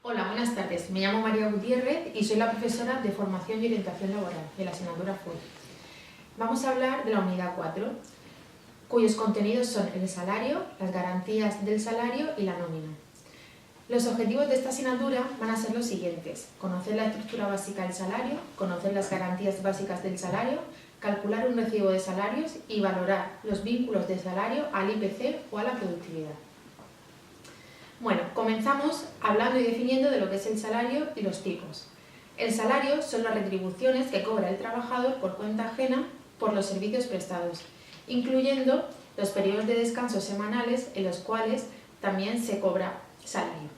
Hola, buenas tardes. Me llamo María Gutiérrez y soy la profesora de Formación y Orientación Laboral de la asignatura FUE. Vamos a hablar de la unidad 4, cuyos contenidos son el salario, las garantías del salario y la nómina. Los objetivos de esta asignatura van a ser los siguientes: conocer la estructura básica del salario, conocer las garantías básicas del salario, calcular un recibo de salarios y valorar los vínculos de salario al IPC o a la productividad. Bueno, comenzamos hablando y definiendo de lo que es el salario y los tipos. El salario son las retribuciones que cobra el trabajador por cuenta ajena por los servicios prestados, incluyendo los periodos de descanso semanales en los cuales también se cobra salario.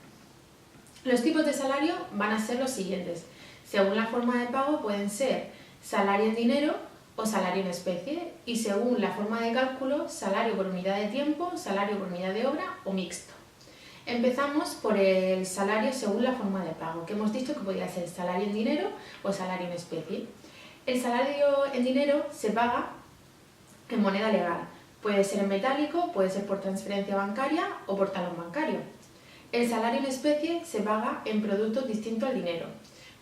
Los tipos de salario van a ser los siguientes. Según la forma de pago pueden ser salario en dinero o salario en especie, y según la forma de cálculo, salario por unidad de tiempo, salario por unidad de obra o mixto. Empezamos por el salario según la forma de pago, que hemos dicho que podría ser salario en dinero o salario en especie. El salario en dinero se paga en moneda legal. Puede ser en metálico, puede ser por transferencia bancaria o por talón bancario. El salario en especie se paga en productos distintos al dinero.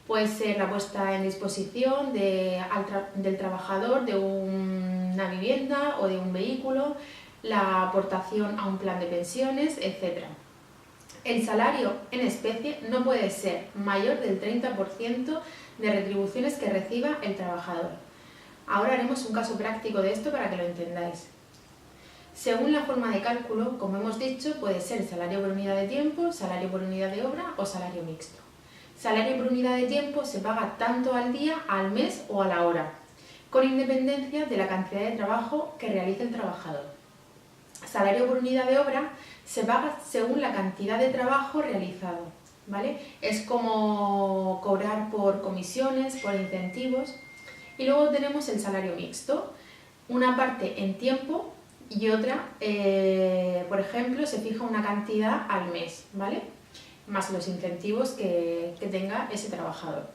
Puede ser la puesta en disposición del trabajador de una vivienda o de un vehículo, la aportación a un plan de pensiones, etc. El salario en especie no puede ser mayor del 30% de retribuciones que reciba el trabajador. Ahora haremos un caso práctico de esto para que lo entendáis. Según la forma de cálculo, como hemos dicho, puede ser salario por unidad de tiempo, salario por unidad de obra o salario mixto. Salario por unidad de tiempo se paga tanto al día, al mes o a la hora, con independencia de la cantidad de trabajo que realice el trabajador. Salario por unidad de obra se paga según la cantidad de trabajo realizado, ¿vale? Es como cobrar por comisiones, por incentivos. Y luego tenemos el salario mixto, una parte en tiempo y otra, por ejemplo, se fija una cantidad al mes, ¿vale? Más los incentivos que tenga ese trabajador.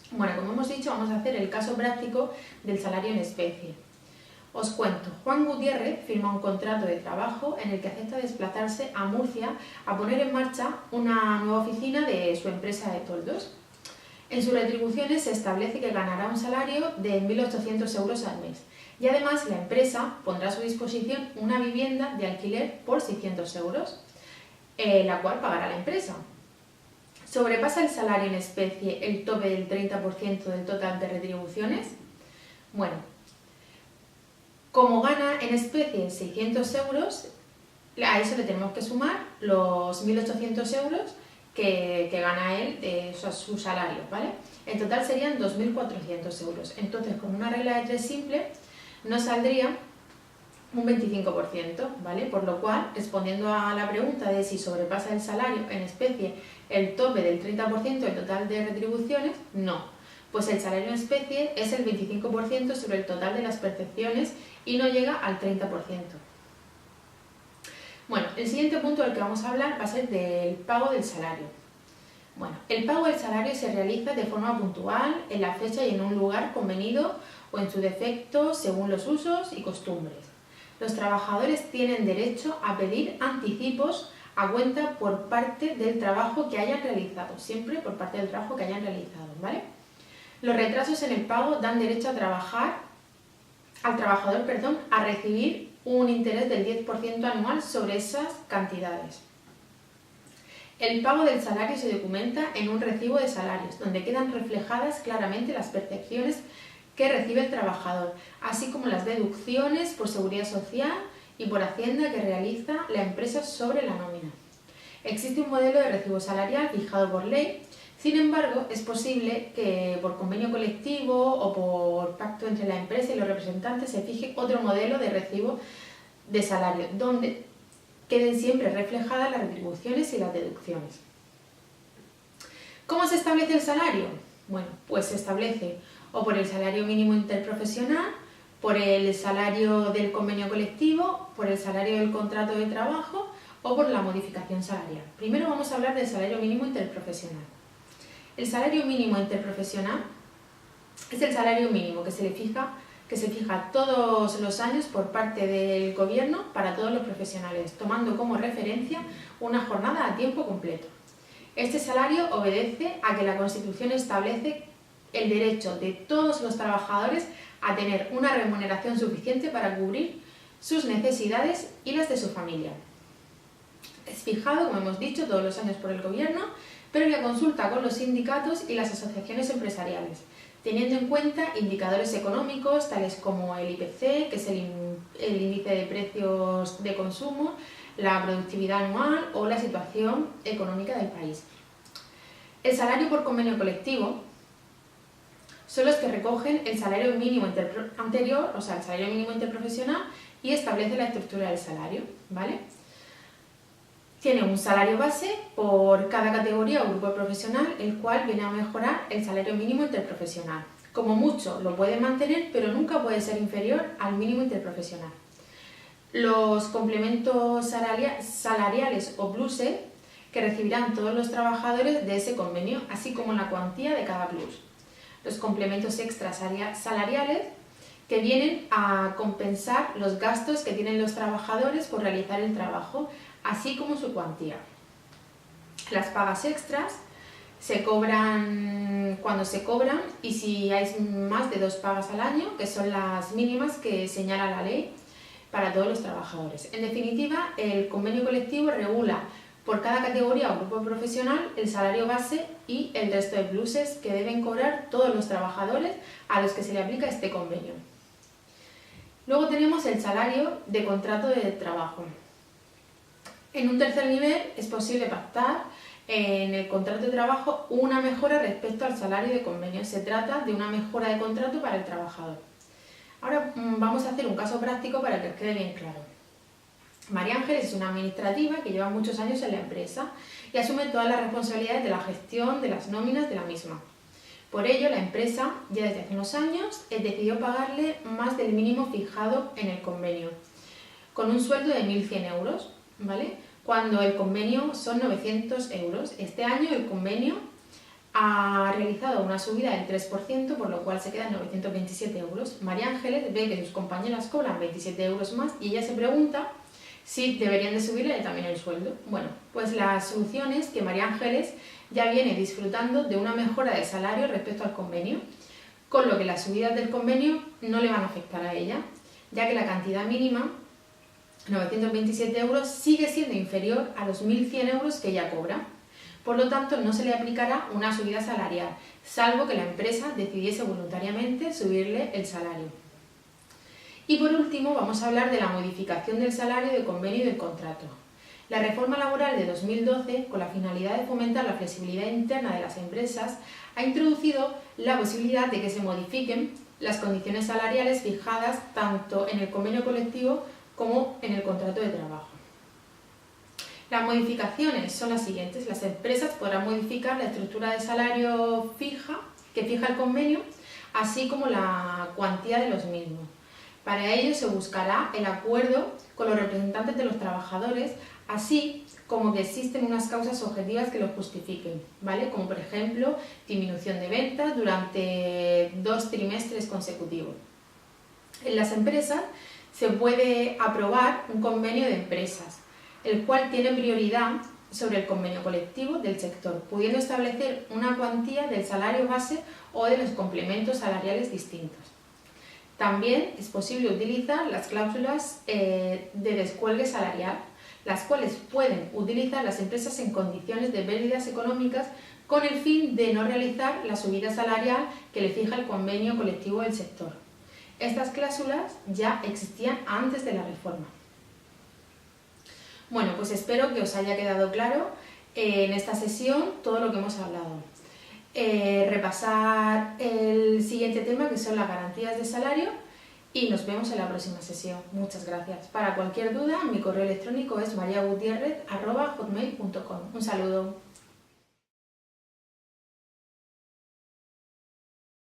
Bueno, como hemos dicho, vamos a hacer el caso práctico del salario en especie. Os cuento, Juan Gutiérrez firma un contrato de trabajo en el que acepta desplazarse a Murcia a poner en marcha una nueva oficina de su empresa de toldos. En sus retribuciones se establece que ganará un salario de 1.800 euros al mes y además la empresa pondrá a su disposición una vivienda de alquiler por 600 euros, la cual pagará la empresa. ¿Sobrepasa el salario en especie el tope del 30% del total de retribuciones? Bueno, como gana en especie 600 euros, a eso le tenemos que sumar los 1.800 euros que gana él, su salario, ¿vale? En total serían 2.400 euros. Entonces, con una regla de 3 simple, nos saldría un 25%, ¿vale? Por lo cual, respondiendo a la pregunta de si sobrepasa el salario en especie el tope del 30% del total de retribuciones, no. Pues el salario en especie es el 25% sobre el total de las percepciones y no llega al 30%. Bueno, el siguiente punto del que vamos a hablar va a ser del pago del salario. Bueno, el pago del salario se realiza de forma puntual, en la fecha y en un lugar convenido o en su defecto según los usos y costumbres. Los trabajadores tienen derecho a pedir anticipos a cuenta por parte del trabajo que hayan realizado, siempre por parte del trabajo que hayan realizado, ¿vale? Los retrasos en el pago dan derecho al trabajador a recibir un interés del 10% anual sobre esas cantidades. El pago del salario se documenta en un recibo de salarios, donde quedan reflejadas claramente las percepciones que recibe el trabajador, así como las deducciones por seguridad social y por hacienda que realiza la empresa sobre la nómina. Existe un modelo de recibo salarial fijado por ley. Sin embargo, es posible que por convenio colectivo o por pacto entre la empresa y los representantes se fije otro modelo de recibo de salario, donde queden siempre reflejadas las retribuciones y las deducciones. ¿Cómo se establece el salario? Bueno, pues se establece o por el salario mínimo interprofesional, por el salario del convenio colectivo, por el salario del contrato de trabajo o por la modificación salarial. Primero vamos a hablar del salario mínimo interprofesional. El salario mínimo interprofesional es el salario mínimo que se fija todos los años por parte del gobierno para todos los profesionales, tomando como referencia una jornada a tiempo completo. Este salario obedece a que la Constitución establece el derecho de todos los trabajadores a tener una remuneración suficiente para cubrir sus necesidades y las de su familia. Es fijado, como hemos dicho, todos los años por el Gobierno, previa consulta con los sindicatos y las asociaciones empresariales, teniendo en cuenta indicadores económicos tales como el IPC, que es el índice de precios de consumo, la productividad anual o la situación económica del país. El salario por convenio colectivo son los que recogen el salario mínimo anterior, o sea, el salario mínimo interprofesional, y establece la estructura del salario, ¿vale? Tiene un salario base por cada categoría o grupo profesional, el cual viene a mejorar el salario mínimo interprofesional. Como mucho lo puede mantener, pero nunca puede ser inferior al mínimo interprofesional. Los complementos salariales o pluses que recibirán todos los trabajadores de ese convenio, así como la cuantía de cada plus. Los complementos extras salariales que vienen a compensar los gastos que tienen los trabajadores por realizar el trabajo, así como su cuantía. Las pagas extras se cobran cuando se cobran y si hay más de 2 pagas al año, que son las mínimas que señala la ley para todos los trabajadores. En definitiva, el convenio colectivo regula por cada categoría o grupo profesional el salario base y el resto de pluses que deben cobrar todos los trabajadores a los que se le aplica este convenio. Luego tenemos el salario de contrato de trabajo. En un tercer nivel es posible pactar en el contrato de trabajo una mejora respecto al salario de convenio. Se trata de una mejora de contrato para el trabajador. Ahora vamos a hacer un caso práctico para que os quede bien claro. María Ángeles es una administrativa que lleva muchos años en la empresa y asume todas las responsabilidades de la gestión de las nóminas de la misma. Por ello, la empresa, ya desde hace unos años, decidió pagarle más del mínimo fijado en el convenio, con un sueldo de 1.100 euros, ¿vale? Cuando el convenio son 900 euros. Este año el convenio ha realizado una subida del 3%, por lo cual se quedan 927 euros. María Ángeles ve que sus compañeras cobran 27 euros más y ella se pregunta si deberían de subirle también el sueldo. Bueno, pues la solución es que María Ángeles ya viene disfrutando de una mejora de salario respecto al convenio, con lo que las subidas del convenio no le van a afectar a ella, ya que la cantidad mínima, 927 euros, sigue siendo inferior a los 1.100 euros que ella cobra. Por lo tanto, no se le aplicará una subida salarial, salvo que la empresa decidiese voluntariamente subirle el salario. Y por último, vamos a hablar de la modificación del salario de convenio y del contrato. La reforma laboral de 2012, con la finalidad de fomentar la flexibilidad interna de las empresas, ha introducido la posibilidad de que se modifiquen las condiciones salariales fijadas tanto en el convenio colectivo como en el contrato de trabajo. Las modificaciones son las siguientes. Las empresas podrán modificar la estructura de salario que fija el convenio, así como la cuantía de los mismos. Para ello se buscará el acuerdo con los representantes de los trabajadores, así como que existen unas causas objetivas que lo justifiquen, ¿vale? Como por ejemplo, disminución de ventas durante 2 trimestres consecutivos. En las empresas se puede aprobar un convenio de empresas, el cual tiene prioridad sobre el convenio colectivo del sector, pudiendo establecer una cuantía del salario base o de los complementos salariales distintos. También es posible utilizar las cláusulas de descuelgue salarial, las cuales pueden utilizar las empresas en condiciones de pérdidas económicas con el fin de no realizar la subida salarial que le fija el convenio colectivo del sector. Estas cláusulas ya existían antes de la reforma. Bueno, pues espero que os haya quedado claro en esta sesión todo lo que hemos hablado. Repasar el siguiente tema, que son las garantías de salario, y nos vemos en la próxima sesión. Muchas gracias. Para cualquier duda, mi correo electrónico es mariagutierrez@hotmail.com. Un saludo.